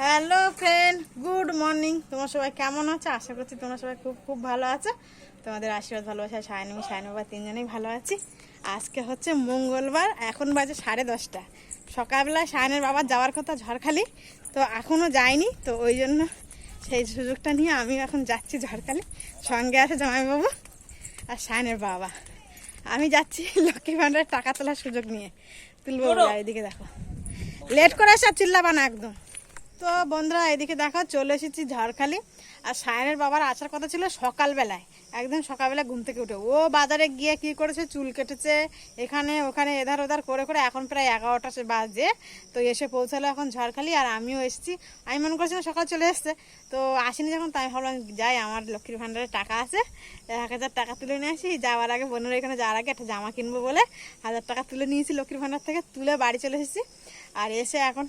Hello friend, good morning. তোমরা সবাই কেমন আছো? আশা করছি তোমরা সবাই খুব খুব ভালো আছো। তোমাদের আশীর্বাদ ভালোবাসা সায়ন বাবা তিনজনেই ভালো আছি। আজকে হচ্ছে মঙ্গলবার, এখন বাজে 10:30। সকালবেলায় সায়নের বাবা যাওয়ার কথা ঝড়খালি, তো এখনও যায়নি। তো ওই জন্য সেই সুযোগটা নিয়ে আমি এখন যাচ্ছি ঝড়খালি। সঙ্গে আছে জামাইবাবু আর সায়নের বাবা। আমি যাচ্ছি লক্ষ্মী ভাণ্ডারের টাকা তোলার সুযোগ নিয়ে, তুলবো। এদিকে দেখো, লেট করে সব চিল্লাবা না একদম। তো বন্ধুরা, এদিকে দেখো চলে এসেছি ঝড়খালি। আর সায়নের বাবার আসার কথা ছিল সকালবেলায়, একদম সকালবেলা ঘুম থেকে উঠে ও বাজারে গিয়ে কি করেছে, চুল কেটেছে এখানে ওখানে এধার ওধার করে করে এখন প্রায় 11টা বাজে। তো এসে পৌঁছালো এখন ঝড়খালি, আর আমিও এসেছি। আমি মনে করছিলাম সকাল চলে এসছে, তো আসিনি যখন, তাই ভাবলাম যাই, আমার লক্ষ্মীর ভাণ্ডারে টাকা আছে, 1000 টাকা তুলে নিয়ে আসি। যাওয়ার আগে বোনের এখানে যাওয়ার আগে একটা জামা কিনবো বলে 1000 টাকা তুলে নিয়েছি লক্ষ্মীর ভাণ্ডার থেকে, তুলে বাড়ি চলে এসেছি। আর এসে এখন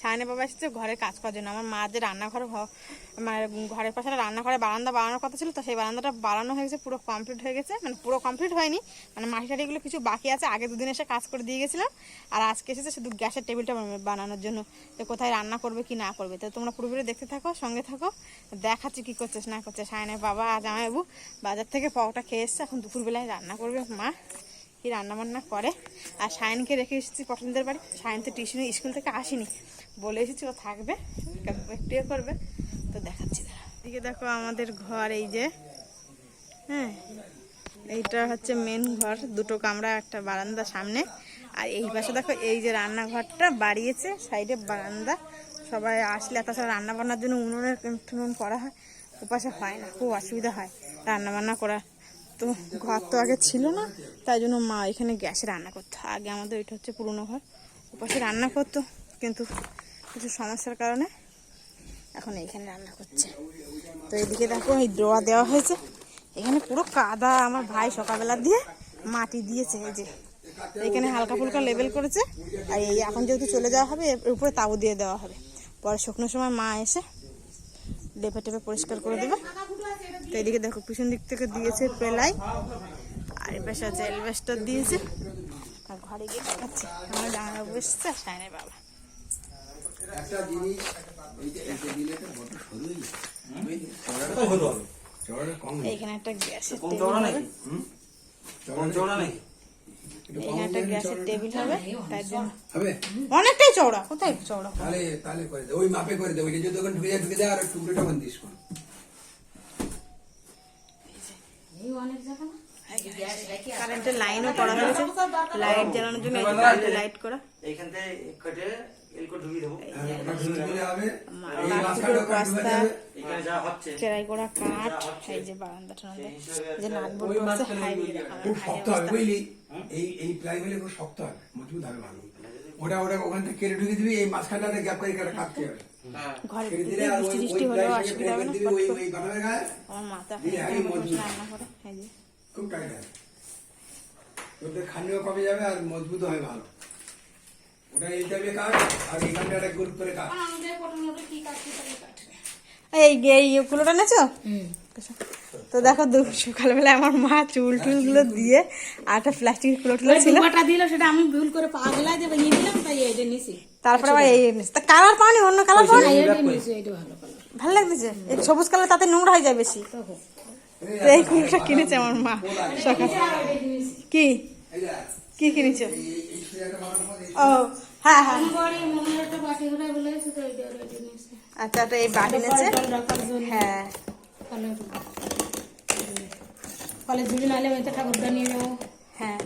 সায়নের বাবা এসেছে ঘরের কাজ করার জন্য। আমার মা যে রান্নাঘর, মানে ঘরের পাশে রান্নাঘরে বারান্দা বানানোর কথা ছিল, তো সেই বারান্দাটা বানানো হয়ে গেছে, পুরো কমপ্লিট হয়ে গেছে। মানে পুরো কমপ্লিট হয়নি, মানে মাটি টাটিগুলো কিছু বাকি আছে। আগে দুদিন এসে কাজ করে দিয়ে গেছিলাম, আর আজকে এসেছে শুধু গ্যাসের টেবিলটা বানানোর জন্য, যে কোথায় রান্না করবে কি না করবে। তো তোমরা পুরোপুরি দেখতে থাকো, সঙ্গে থাকো, দেখাচ্ছি কী করছিস না করছে। সায়নের বাবা আর জামাইবাবু বাজার থেকে পাওটা খেয়ে এসছে, এখন দুপুরবেলায় রান্না করবে মা, কি রান্না বান্না করে। আর সায়নকে রেখে এসেছি পছন্দের বাড়ি। সায়ন তো টিউশনে স্কুল থেকে আসেনি, বলে এসেছি ও থাকবে, একটু করবে। তো দেখাচ্ছি দাঁড়া। এদিকে দেখো আমাদের ঘর, এই যে, হ্যাঁ, এইটা হচ্ছে মেন ঘর, দুটো কামরা, একটা বারান্দা সামনে। আর এই পাশে দেখো এই যে রান্নাঘরটা বাড়িয়েছে, সাইডে বারান্দা। সবাই আসলে, তাছাড়া রান্না বান্নার জন্য উনুনের টুনুন করা হয়, ওপাশে হয় না, খুব অসুবিধা হয় রান্না বান্না করা। তো ঘর তো আগে ছিল না, তাই জন্য মা এখানে গ্যাসে রান্না করতো। আগে আমাদের এটা হচ্ছে পুরনো ঘর, ওপাশে রান্না করতো, কিন্তু কিছু সমস্যার কারণে এখন এইখানে রান্না করছে। তো এদিকে দেখো এই ডোয়া দেওয়া হয়েছে, এখানে পুরো কাদা। আমার ভাই সকালবেলা দিয়ে মাটি দিয়েছে, এই যে এখানে হালকা ফুলকা লেবেল করেছে। আর এই এখন যেহেতু চলে যাওয়া হবে, এর উপরে তাবু দিয়ে দেওয়া হবে, পরে শুকনোর সময় মা এসে লেপে টেপে পরিষ্কার করে দেবে। তো এদিকে দেখো পিছন দিক থেকে দিয়েছে প্লাই, আর এ পাশে আছে এলভেস্টার দিয়েছে। আর ঘরে গিয়ে দেখাচ্ছি আমার জামাইবাবু এসছে আর সায়নের বাবা। একটা জিনিস এইখানে একটা গ্যাসের এখানে একটা গ্যাসের টেবিল হবে, তার জন্য অনেকটাই চওড়া। কোথায় চওড়া? তাহলে করে দে, ওই মাপে করে দে, ওই যে দোকান ঢুকে যায় আর টুকরোটা বন্দিস কর। কারেন্টের লাইনও করা হয়েছে, লাইট জ্বালানোর জন্য লাইট করা। এইখান থেকে চেরাই করা কাঠ, এই যে বারান্দাটা, যে নাটবল্টু আছে, খুব শক্ত হয় বুঝলি, এই প্লাই হলে খুব শক্ত হয়, মজবুত হবে ভালো। ওটা ওখান থেকে কেটে ঢুকে দিবি, এই মাঝখানটাতে গ্যাপ করে কাটতে হবে। ঘরে বৃষ্টি বৃষ্টি হলেও অসুবিধা হবে না। আমার মাথা রান্না করে, খুব টাইট হয়, তোদের খানিও কমে যাবে আর মজবুত হবে ভালো। ওটা এই টাইপে কাট, আর এইখানটা গোল করে কাট। এই কুলোটা নেছো? তো দেখো সকালবেলা আমার মা চুল টুল গুলো দিয়ে আর একটা প্লাস্টিকের কুলো টুলো ছিল, সেটা আমি ভুল করে পাগলায় দিয়ে ভেঙে দিলাম, তাই এইটা নিছি। তারপরে আবার এই তা কালার পাওনি, অন্য কালার পাওনি? ভালো লাগতেছে, এই সবুজ কালার, তাতে নোংরা হয়ে যায় বেশি। তো এই কুলোটা কিনেছে আমার মা সকাল। কি কি কিনেছো? ও হ্যাঁ হ্যাঁ, আচ্ছা, তো এই বাটি নিয়েছে। হ্যাঁ, কলেজ জুড়ি নাহলে হয়তো ঠাকুরটা নিয়ে যাবো। হ্যাঁ,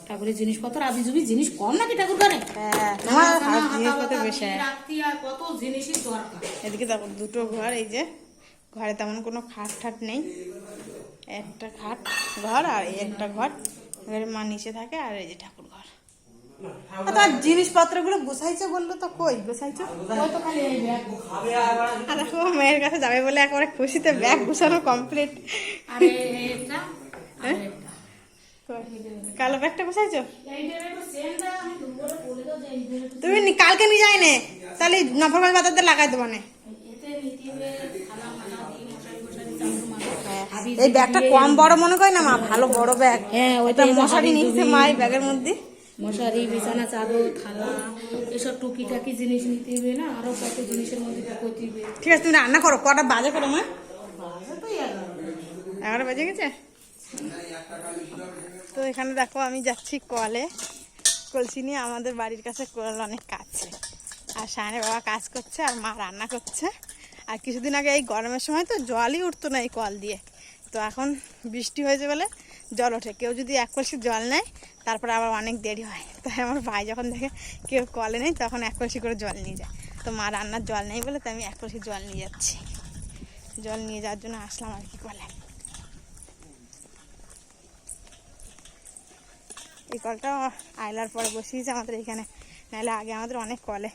ঠাকুরের জিনিসপত্র আবি জুবি জিনিস কম নাকি ঠাকুর ঘরে? হ্যাঁ, জিনিসপত্র বেশি। কত জিনিসই দরকার। এদিকে দেখো দুটো ঘর, এই যে ঘরে তেমন কোনো খাট ঠাট নেই, একটা খাট ঘর আর এই একটা ঘর, এবারে মা নিচে থাকে, আর এই যে ঠাকুর ঘর। তোমার জিনিসপত্র গুলো গুছাইছো বললো, তো কই গুছাইছো? মেয়ের কাছে যাবে বলে একেবারে খুশিতে ব্যাগ গুছানো কমপ্লিট। কালো ব্যাগটা গুছাইছো তুমি? কালকে নিয়ে যাই নে, তাহলে নফরগঞ্জ বাজারতে লাগাই দেবো না। এই ব্যাগটা কম বড় মনে করে না মা, ভালো বড় ব্যাগ। হ্যাঁ, ওইটা মশারি নিচ্ছে মা এই ব্যাগের মধ্যে। মশারি, বিছানা চাদর, থালা, এসব টুকিটাকি জিনিস নিতে হবে না, আরো কত জিনিসের মধ্যে করতে হবে। ঠিক আছে, তুমি রান্না করো। কটা বাজে করো মা? বাজে তো 11। 11 বেজে গেছে। তো এখানে দেখো আমি যাচ্ছি কলে, কলসি নিয়ে। আমাদের বাড়ির কাছে কল অনেক কাছে, আর সায়নের বাবা কাজ করছে আর মা রান্না করছে। আর কিছুদিন আগে এই গরমের সময় তো জলই উঠতো না এই কল দিয়ে, তো এখন বৃষ্টি হয়েছে বলে জল ওঠে। কেউ যদি 1 কলসি জল নেয় তারপরে আবার অনেক দেরি হয়, তাই আমার ভাই যখন দেখে কেউ কলে নেই তখন 1 কলসি করে জল নিয়ে যায়। তো মা রান্নার জল নেই বলে তো আমি 1 কলসি জল নিয়ে যাচ্ছি। জল নিয়ে যাওয়ার জন্য আসলাম আর কি কলে। এই কলটা আইলার পরে বসিয়েছে আমাদের এখানে, নাহলে আগে আমাদের অনেক কলে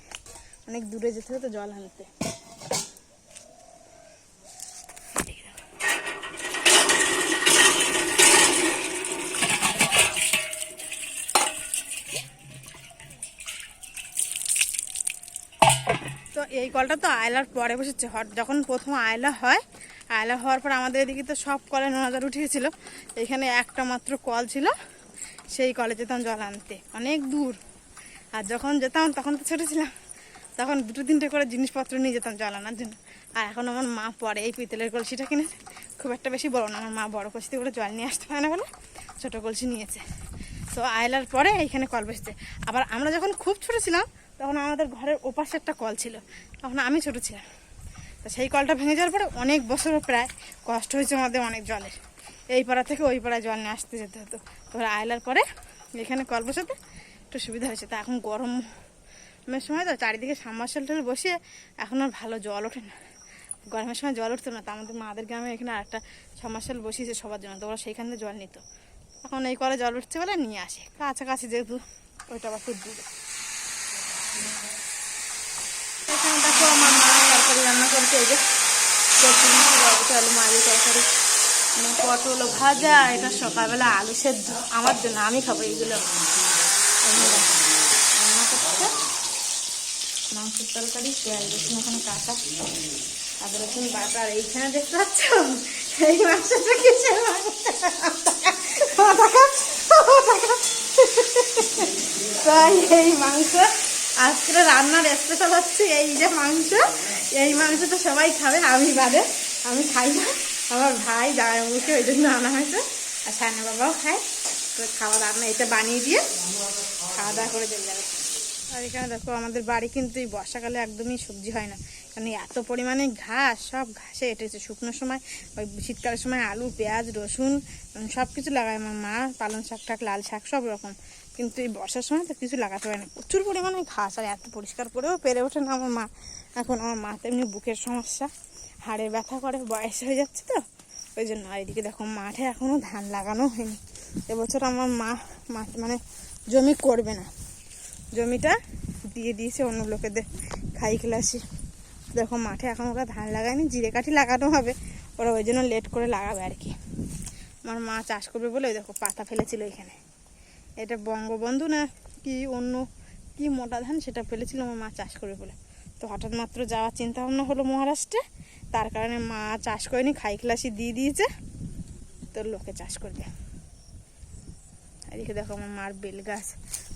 অনেক দূরে যেতে হতো জল আনতে। তো এই কলটা তো আয়লার পরে বসেছে। যখন প্রথম আয়লা হয়, আয়লা হওয়ার পর আমাদের এদিকে তো সব কলে নজর উঠে গেছিলো। এখানে একটা মাত্র কল ছিল, সেই কলে যেতাম জল আনতে অনেক দূর। আর যখন যেতাম তখন তো ছোটো ছিলাম, তখন 2-3টে করে জিনিসপত্র নিয়ে যেতাম জল আনার জন্য। আর এখন আমার মা পরে এই পিতলের কলসিটা কিনেছে, খুব একটা বেশি বড় না। আমার মা বড় কলসিতে করে জল নিয়ে আসতে পারে না বলে ছোটো কলসি নিয়েছে। তো আয়লার পরে এইখানে কল বসেছে। আবার আমরা যখন খুব ছোটো ছিলাম তখন আমাদের ঘরের ওপাশে একটা কল ছিল, তখন আমি ছোটো ছিলাম। তো সেই কলটা ভেঙে যাওয়ার পরে অনেক বছরও প্রায় কষ্ট হয়েছে আমাদের অনেক জলের। এই পাড়া থেকে ওই পাড়ায় জল নিয়ে আসতে যেতে হতো। তারপরে আয়লার পরে এখানে কল বসাতে একটু সুবিধা হয়েছে। তা এখন গরমের সময় তো চারিদিকে সাবমার্সিবল বসিয়ে এখন আর ভালো জল ওঠে না। গরমের সময় জল উঠতো না, তা আমাদের মাদের গ্রামে এখানে আরেকটা সাবমার্সিবল বসিয়েছে সবার জন্য, তো ওরা সেইখান থেকে জল নিত। এখন এই কলে জল উঠছে বলে নিয়ে আসে, কাছাকাছি যেহেতু ওইটা আবার খুব দূরে। এখানে দেখো আমার মা তরকারি রান্না করছে, এই যে আলু মাছ তরকারি, পটল ভাজা, এটা সকালবেলা আলু সেদ্ধ আমার জন্য, আমি খাবো এইগুলো। রান্না করছে মাংসের তরকারি, পেঁয়াজ রসুন ওখানে কাঁচা, আদা রসুন বাটা। আর এইখানে দেখতে পাচ্ছ এই মাংসটা কিসের মাংস? তাই এই মাংস আজকে রান্নার স্পেশাল হচ্ছে। এই যে মাংস, এই মাংস তো সবাই খাবে, আমি বাদে। আমি খাই না, আমার ভাই জামাইবাবুকে ওই জন্য আনা হয়েছে, আর সায়না বাবাও খায়। তো খাওয়া রান্না এটা বানিয়ে দিয়ে খাওয়া দাওয়া করে চলে যাবে। আর এখানে দেখো আমাদের বাড়ি কিন্তু এই বর্ষাকালে একদমই সবজি হয় না, কারণ এত পরিমাণে ঘাস, সব ঘাসে এটেছে। শুকনো সময় ওই শীতকালের সময় আলু পেঁয়াজ রসুন সব কিছু লাগায় আমার মা, পালং শাক টাক লাল শাক সব রকম। কিন্তু এই বর্ষার সময় তো কিছু লাগাতে পারে না, প্রচুর পরিমাণে ঘাস। আর এত পরিষ্কার করেও পেরে ওঠে না আমার মা। এখন আমার মা তো এমনি বুকের সমস্যা, হাড়ে ব্যথা করে, বয়স হয়ে যাচ্ছে তো ওই জন্য। আর এদিকে দেখো মাঠে এখনও ধান লাগানো হয়নি। এবছর আমার মা মানে জমি করবে না, জমিটা দিয়ে দিয়েছে অন্য লোকেদের খাই ক্লাসি। দেখো মাঠে এখন ওরা ধান লাগায়নি, জিরে কাঠি লাগানো হবে, ওরা ওই জন্য লেট করে লাগাবে আর কি। আমার মা চাষ করবে বলে ওই দেখো পাতা ফেলেছিল এখানে, এটা বঙ্গবন্ধু না কি অন্য কি মোটা ধান সেটা ফেলেছিল আমার মা চাষ করবে বলে। তো হঠাৎ মাত্র যাওয়ার চিন্তা ভাবনা হলো মহারাষ্ট্রে, তার কারণে মা চাষ করেনি, খাই ক্লাসি দিয়ে দিয়েছে, তো লোকে চাষ করবে। এদিকে দেখো আমার মার বেল গাছ,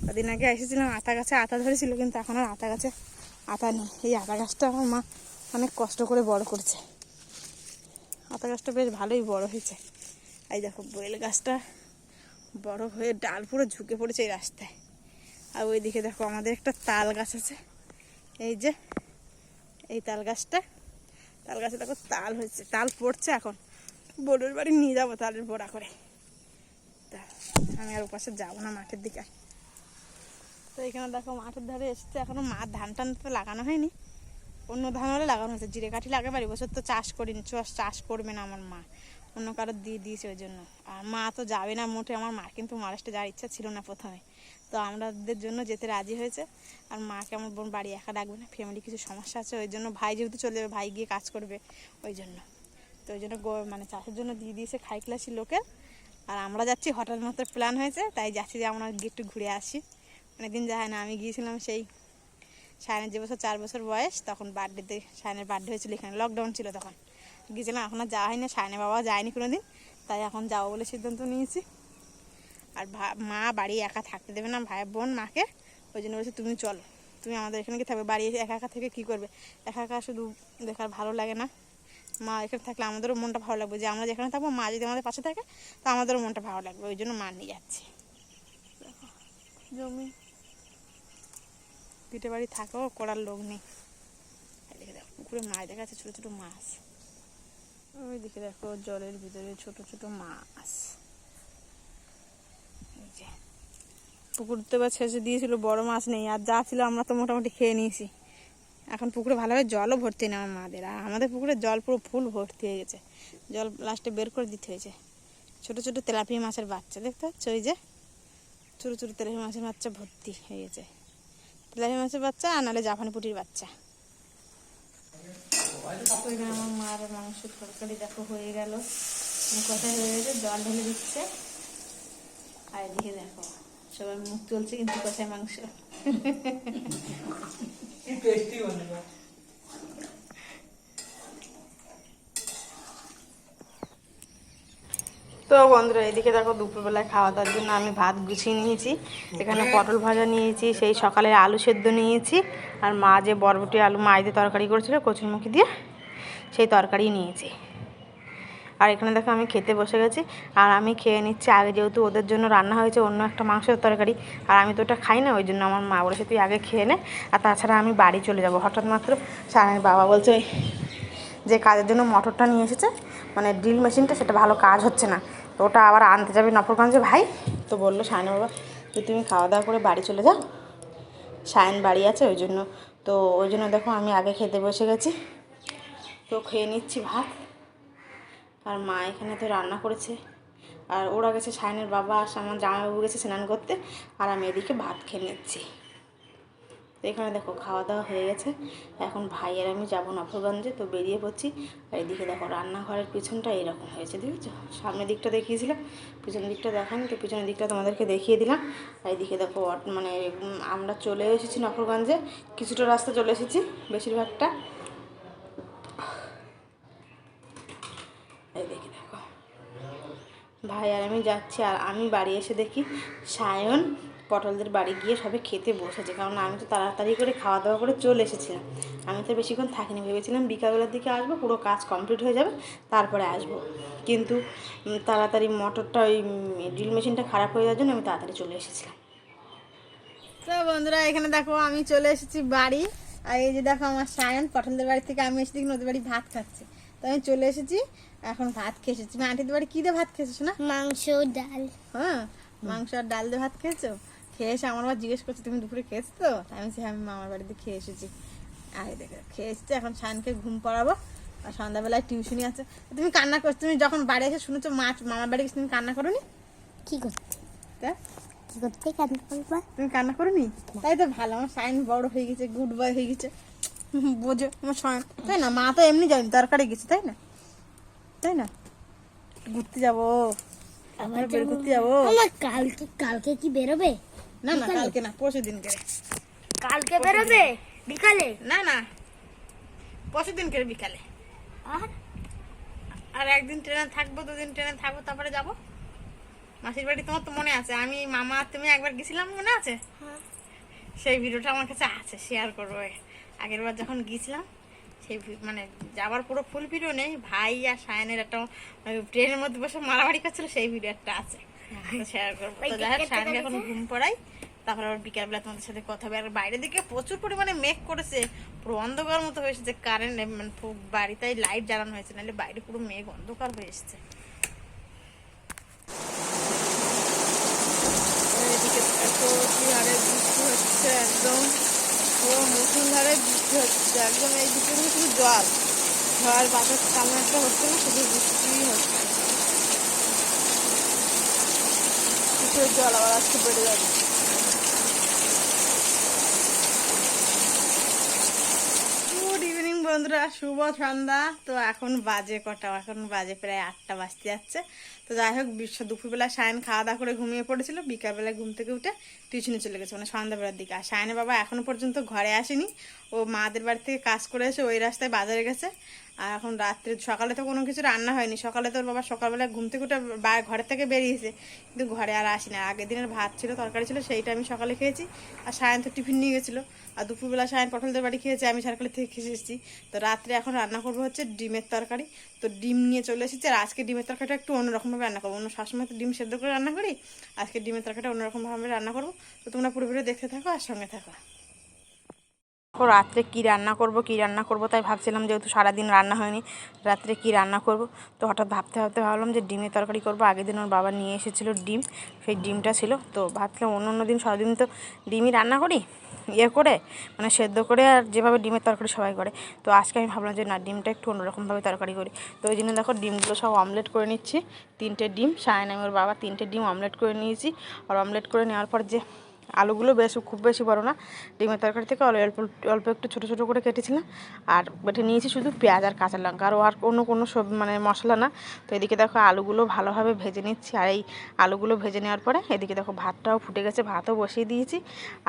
কদিন আগে এসেছিলাম আতা গাছে আতা ধরেছিল, কিন্তু এখন আর আতা গাছে আতা নেই। এই আতা গাছটা আমার মা অনেক কষ্ট করে বড় করছে, আতা গাছটা বেশ ভালোই বড় হয়েছে। এই দেখো বেল গাছটা বড় হয়ে ডাল পুরো ঝুঁকে পড়েছে এই রাস্তায়। আর ওইদিকে দেখো আমাদের একটা তাল গাছ আছে, এই যে এই তাল গাছটা, তাল গাছে দেখো তাল হয়েছে, তাল পড়ছে। এখন বোনের বাড়ি নিয়ে যাবো তালের বড়া করে, তা আমি আর ওপাশে যাবো না মাঠের দিকে। তো এখানে দেখো মাঠের ধারে এসছে, এখনো মাঠ ধান টান তো লাগানো হয়নি, অন্য ধান হলে লাগানো হয়েছে। জিরে কাঠি লাগাবে, আর এবছর তো চাষ করিনি, চাষ করবে না আমার মা, অন্য কারো দিয়ে দিয়েছে ওই জন্য। আর মা তো যাবে না মোটে, আমার মা কিন্তু মহারাষ্ট্রে যাওয়ার ইচ্ছা ছিল না প্রথমে, তো আমাদের জন্য যেতে রাজি হয়েছে। আর মাকে আমার বোন বাড়ি একা ডাকবে না, ফ্যামিলি কিছু সমস্যা আছে ওই জন্য, ভাই যেহেতু চলে যাবে, ভাই গিয়ে কাজ করবে ওই জন্য। তো ওই জন্য মানে চাষের জন্য দিয়ে দিয়েছে খাই ক্লাসি লোকের। আর আমরা যাচ্ছি, হঠাৎ মাত্র প্ল্যান হয়েছে, তাই যাচ্ছি যে আমরা গিয়ে একটু ঘুরে আসি। অনেকদিন যায় না, আমি গিয়েছিলাম সেই সায়নের যে বছর 4 বছর বয়স, তখন বার্থডেতে সায়নের বার্থডে হয়েছিল এখানে, লকডাউন ছিল তখন গিয়েছিলাম। এখন আর যাওয়া হয়নি, সায়নের বাবা যায়নি কোনো দিন, তাই এখন যাবো বলে সিদ্ধান্ত নিয়েছি। আর মা বাড়ি একা থাকতে দেবে না ভাই বোন মাকে, ওই জন্য বলছে তুমি চলো, তুমি আমাদের এখানে কি থাকবে, বাড়ি এসে একা একা থেকে কী করবে, একা একা শুধু দেখার ভালো লাগে না, মা এখানে থাকলে আমাদেরও মনটা ভালো লাগবে, যে আমরা যেখানে থাকবো মা যদি আমাদের পাশে থাকে তো আমাদেরও মনটা ভালো লাগবে, ওই জন্য মা নিয়ে যাচ্ছি। দেখো জমি পিঠে বাড়ি থাকেও করার লোক নেই। এদিকে দেখো পুকুরে মাছ দেখা যাচ্ছে, ছোটো ছোটো মাছ, ওই দিকে দেখো জলের ভিতরে ছোট ছোট মাছ। এই যে পুকুরতে বা ছেঁচে দিয়েছিল, বড় মাছ নেই, আর যা ছিল আমরা তো মোটামুটি খেয়ে নিয়েছি। এখন পুকুরে ভালোভাবে জলও ভর্তি নেই আমার মাদের, আর আমাদের পুকুরে জল পুরো ফুল ভর্তি হয়ে গেছে, জল লাস্টে বের করে দিতে হয়েছে। ছোটো ছোটো তেলাপিয়া মাছের বাচ্চা দেখতে পাচ্ছ, ওই যে ছোটো ছোটো তেলাপিয়া মাছের বাচ্চা ভর্তি হয়ে গেছে, তেলাপিয়া মাছের বাচ্চা আর নাহলে জাপানি পুঁটির বাচ্চা। ওইখানে আমার মার মাংস তরকারি দেখো হয়ে গেল, কষাই হয়ে গেছে, জল ঢেলে দিচ্ছে। আর এদিকে দেখো সবাই মুখ চলছে কিন্তু কষাই মাংস। তো বন্ধুরা এদিকে দেখো দুপুরবেলায় খাওয়া দাওয়ার জন্য আমি ভাত গুছিয়ে নিয়েছি, এখানে পটল ভাজা নিয়েছি, সেই সকালে আলু সেদ্ধ নিয়েছি, আর মা যে বরবটি আলু মাছ দিয়ে তরকারি করেছিল কচুরমুখী দিয়ে, সেই তরকারি নিয়েছি। আর এখানে দেখো আমি খেতে বসে গেছি, আর আমি খেয়ে নিচ্ছি আগে, যেহেতু ওদের জন্য রান্না হয়েছে অন্য একটা মাংসের তরকারি, আর আমি তো ওটা খাই না, ওই জন্য আমার মা বলেছে তুই আগে খেয়ে নে, আর তাছাড়া আমি বাড়ি চলে যাব। হঠাৎ মাত্র সায়নের বাবা বলছে ওই যে কাজের জন্য মোটরটা নিয়ে এসেছে, মানে ড্রিল মেশিনটা, সেটা ভালো কাজ হচ্ছে না, তো ওটা আবার আনতে যাবে নফরগঞ্জে ভাই। তো বললো সায়নের বাবা যে তুমি খাওয়া দাওয়া করে বাড়ি চলে যাও, সায়ন বাড়ি আছে ওই জন্য। তো ওই জন্য দেখো আমি আগে খেতে বসে গেছি, তো খেয়ে নিচ্ছি ভাত। আর মা এখানে তো রান্না করেছে, আর ওরা গেছে সায়নের বাবা আর আমার জামাইবাবু গেছে স্নান করতে, আর আমি এদিকে ভাত খেয়ে নিচ্ছি। তো এখানে দেখো খাওয়া দাওয়া হয়ে গেছে, এখন ভাই আর আমি যাবো নফরগঞ্জে, তো বেরিয়ে পড়ছি। আর এদিকে দেখো রান্নাঘরের পিছনটা এরকম হয়েছে, দেখেছো, সামনের দিকটা দেখিয়েছিলাম, পিছনের দিকটা দেখানি, তো পিছনের দিকটা তোমাদেরকে দেখিয়ে দিলাম। আর এদিকে দেখো মানে আমরা চলে এসেছি নফরগঞ্জে, কিছুটা রাস্তা চলে এসেছি, বেশিরভাগটা। এই দেখি দেখো ভাই আর আমি যাচ্ছি, আর আমি বাড়ি এসে দেখি সায়ন পটলদের বাড়ি গিয়ে সবে খেতে বসেছে, কারণ আমি তো তাড়াতাড়ি করে খাওয়া দাওয়া করে চলে এসেছিলাম, আমি তো বেশিক্ষণ থাকিনি, ভেবেছিলাম বিকালবেলার দিকে আসবো, পুরো কাজ কমপ্লিট হয়ে যাবে তারপরে আসবো, কিন্তু তাড়াতাড়ি মোটরটা ওই ড্রিল মেশিনটা খারাপ হয়ে যাওয়ার জন্য আমি তাড়াতাড়ি চলে এসেছিলাম। তো বন্ধুরা এখানে দেখো আমি চলে এসেছি বাড়ি, আর এই যে দেখো আমার সায়ন পটলদের বাড়ি থেকে আমি এসে দেখি ওদের বাড়ি ভাত খাচ্ছে, তো আমি চলে এসেছি, এখন ভাত খেয়ে এসেছি। আন্টিদের বাড়ি কী দিয়ে ভাত খেয়েছো না? মাংস ডাল। হ্যাঁ মাংস আর ডাল দিয়ে ভাত খেয়েছো? খেয়ে এসে আমার আবার জিজ্ঞেস করছে তুমি দুপুরে খেয়েছো তো, আমি বলছি আমি মামার বাড়িতে খেয়ে এসেছি। আর দেখে খেয়ে এসেছি, এখন সায়নকে ঘুম পড়াবো, আর সন্ধ্যাবেলায় টিউশনি আছে। তুমি কান্না করছো, তুমি যখন বাড়ি এসে শুনেছো মামার বাড়ি গেছে, তুমি কান্না করো নি? কি করতে তা কি করতে কান্না করবা? তুমি কান্না করো নি? তাই তো ভালো, আমার সায়ন বড় হয়ে গেছে, গুড বয় হয়ে গেছে, বোঝো আমার সায়ন, তাই না? মা তো এমনি যায়নি, দরকারে গেছে, তাই না? তাই না? ঘুরতে যাবো, আমরা বের করতে যাবো। আমার কালকে কি বেরোবে? না না কালকে না, পরশু দিন করে। কালকে বেরোবে বিকালে? না না পরশু দিন করে বিকালে। আর একদিন ট্রেনে থাকবো, দুদিন ট্রেনে থাকবো, তারপরে যাবো মাসির বাড়ি। তোমার তো মনে আছে আমি মামা তুমি একবার গেছিলাম, মনে আছে? সেই ভিডিওটা আমার কাছে আছে, শেয়ার করবো। আগের বার যখন গিয়েছিলাম সেই মানে যাবার পুরো ফুল ভিডিও নেই, ভাই আর সায়নের একটা ট্রেনের মধ্যে বসে মারামারি করছিল, সেই ভিডিও একটা আছে, শেয়ার করবো। তো যাই হোক সায়নকে এখন ঘুম পড়াই, তারপরে আবার বিকালবেলা তোমাদের সাথে কথা হবে। আর বাইরের দিকে প্রচুর পরিমাণে মেঘ করেছে, পুরো অন্ধকার মতো হয়েছে, যে কারেন্ট মানে বাড়িতে লাইট জ্বালানো হয়েছে, নাহলে বাইরে পুরো মেঘ অন্ধকার হয়ে এসেছে। এদিকে এত কি হারে বৃষ্টি হচ্ছে, একদম পুরো মুসুলধারে বৃষ্টি হচ্ছে, একদম এই দিকে শুধু জল, ঝড় বাতাস তেমন একটা হচ্ছে না, শুধু বৃষ্টিই হচ্ছে। কিসের জল আবার আজকে বেড়ে যাবে। গুড ইভিনিং বন্ধুরা, শুভ সন্ধ্যা। তো এখন বাজে কটা? এখন বাজে প্রায় 8টা বাজতে যাচ্ছে। তো যাই হোক দুপুরবেলা সায়ন খাওয়া দাওয়া করে ঘুমিয়ে পড়েছিল, বিকালবেলা ঘুম থেকে উঠে টিউশনে চলে গেছে, মানে সন্ধ্যাবেলার দিকে। আর সায়নের বাবা এখনো পর্যন্ত ঘরে আসেনি, ও মাদের বাড়ি থেকে কাজ করে এসে ওই রাস্তায় বাজারে গেছে। আর এখন রাত্রে সকালে তো কোনো কিছু রান্না হয়নি, সকালে তোর বাবা সকালবেলায় ঘুম থেকে উঠে ঘরের থেকে বেরিয়েছে, কিন্তু ঘরে আর আসি না। আগের দিনের ভাত ছিল, তরকারি ছিল, সেইটা আমি সকালে খেয়েছি। আর সায়ন তো টিফিন নিয়ে গেছিলো, আর দুপুরবেলা সায়ন পটলদের বাড়ি খেয়েছে, আমি ঝাড়খালি থেকে খেয়ে এসেছি। তো রাত্রে এখন রান্না করবো হচ্ছে ডিমের তরকারি। তো ডিম নিয়ে চলে এসেছি, আর আজকে ডিমের তরকারিটা একটু অন্যরকমভাবে রান্না করবো। অন্য সবসময় তো ডিম সেদ্ধ করে রান্না করি, আজকে ডিমের তরকারিটা অন্যরকমভাবে রান্না করবো। তো তোমরা পুরো ভিডিও দেখতে থাকো আর সঙ্গে থাকো। রাত্রে কি রান্না করব তাই ভাবছিলাম, যেহেতু সারাদিন রান্না হয়নি, রাত্রে কি রান্না করব। তো হঠাৎ ভাবতে ভাবলাম যে ডিমের তরকারি করব। আগের দিন ওর বাবা নিয়ে এসেছিলো ডিম, সেই ডিমটা ছিল। তো ভাবছিলাম অন্য দিন সারাদিন তো ডিমই রান্না করি করে, মানে সেদ্ধ করে, আর যেভাবে ডিমের তরকারি সবাই করে। তো আজকে আমি ভাবলাম যে না, ডিমটা একটু অন্যরকমভাবে তরকারি করি। তো ওই জন্য দেখো ডিমগুলো সব অমলেট করে নিচ্ছি। 3টে ডিম, সায়ন আমি ওর বাবা 3টে ডিম অমলেট করে নিয়েছি। আর অমলেট করে নেওয়ার পর যে আলুগুলো খুব বেশি বড় না, ডিমের তরকারি থেকে অল্প একটু ছোটো ছোটো করে কেটেছিলাম। আর বেটে নিয়েছি শুধু পেঁয়াজ আর কাঁচা লঙ্কা, আর অন্য কোনো সব মানে মশলা না। তো এদিকে দেখো আলুগুলো ভালোভাবে ভেজে নিচ্ছি। আর এই আলুগুলো ভেজে নেওয়ার পরে এদিকে দেখো ভাতটাও ফুটে গেছে, ভাতও বসিয়ে দিয়েছি।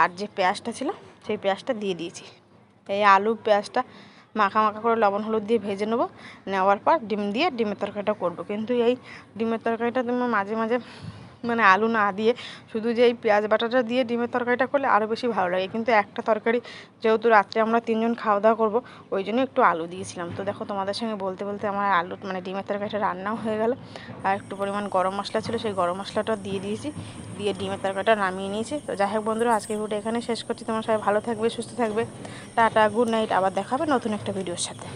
আর যে পেঁয়াজটা ছিল সেই পেঁয়াজটা দিয়ে দিয়েছি। এই আলু পেঁয়াজটা মাখা করে লবণ হলুদ দিয়ে ভেজে নেবো। নেওয়ার পর ডিম দিয়ে ডিমের তরকারিটা করবো। কিন্তু এই ডিমের তরকারিটা তুমি মাঝে মাঝে মানে আলু না দিয়ে শুধু যে এই পেঁয়াজ বাটাটা দিয়ে ডিমের তরকারিটা করলে আরও বেশি ভালো লাগে। কিন্তু একটা তরকারি যেহেতু রাত্রে আমরা 3জন খাওয়া দাওয়া করবো, ওই জন্য একটু আলু দিয়েছিলাম। তো দেখো তোমাদের সঙ্গে বলতে আমার আলু মানে ডিমের তরকারিটা রান্নাও হয়ে গেল। আর একটু পরিমাণ গরম মশলা ছিল, সেই গরম মশলাটা দিয়ে দিয়েছি, দিয়ে ডিমের তরকারিটা নামিয়ে নিয়েছি। তো যাই হোক বন্ধুরা, আজকের ভিডিওটা এখানে শেষ করছি। তোমরা সবাই ভালো থাকবে, সুস্থ থাকবে। Tata, good night. আবার দেখা হবে নতুন একটা ভিডিওর সাথে।